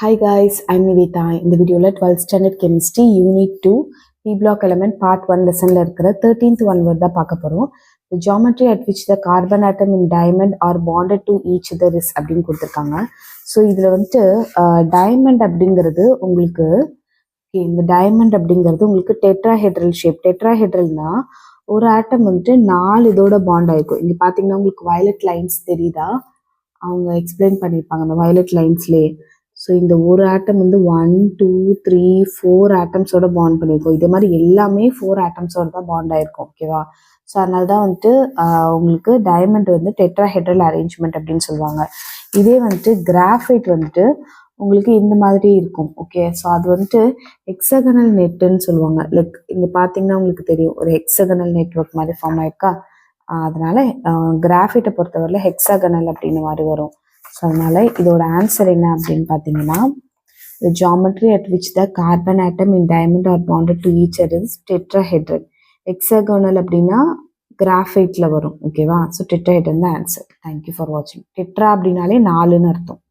Hi guys, I'm Nivita. இந்த வீடியோவில் 12th standard chemistry unit 2 P block element part 1 லெசனில் இருக்கிற 13th one word தான் பார்க்க போகிறோம். The geometry at which the carbon atom in diamond are bonded to each other is அப்படின்னு கொடுத்துருக்காங்க. So இதில் வந்துட்டு டைமண்ட் அப்படிங்கிறது உங்களுக்கு இந்த டைமண்ட் அப்படிங்கிறது உங்களுக்கு டெட்ராஹெட்ரல் ஷேப். டெட்ராஹெட்ரல்னா ஒரு ஆட்டம் வந்துட்டு 4 இதோட பாண்ட் ஆயிருக்கும். இங்கே பார்த்தீங்கன்னா உங்களுக்கு வயலட் லைன்ஸ் தெரியுதா? அவங்க எக்ஸ்பிளைன் பண்ணியிருப்பாங்க அந்த வயலட் லைன்ஸ்லேயே. ஸோ இந்த ஒரு ஆட்டம் வந்து 1 2 3 4 ஆட்டம்ஸோட பாண்ட் பண்ணியிருக்கோம். இதே மாதிரி எல்லாமே 4 ஆட்டம்ஸோட தான் பாண்ட் ஆயிருக்கும். ஓகேவா? ஸோ அதனால தான் வந்துட்டு உங்களுக்கு டைமண்ட் வந்து டெட்ராஹெட்ரல் அரேஞ்ச்மெண்ட் அப்படின்னு சொல்லுவாங்க. இதே வந்துட்டு கிராஃபைட் வந்துட்டு உங்களுக்கு இந்த மாதிரி இருக்கும். ஓகே, ஸோ அது வந்துட்டு ஹெக்ஸகனல் நெட்டுன்னு சொல்லுவாங்க. லைக் இங்கே பார்த்தீங்கன்னா உங்களுக்கு தெரியும் ஒரு ஹெக்ஸகனல் நெட்வொர்க் மாதிரி ஃபார்ம் ஆயிருக்கா. அதனால கிராஃபைட்டை பொறுத்தவரையில் ஹெக்ஸகனல் அப்படின்னு மாதிரி வரும். ஸோ அதனால இதோட ஆன்சர் என்ன அப்படின்னு பார்த்தீங்கன்னா the geometry at which the carbon atom in diamond are bonded to each other is tetrahedral. hexagonal அப்படின்னா கிராஃபைட்ல வரும். ஓகேவா? ஸோ டெட்ராஹெட்ரல் தான் ஆன்சர். தேங்க்யூ ஃபார் வாட்சிங். டெட்ரா அப்படின்னாலே 4ன்னு அர்த்தம்.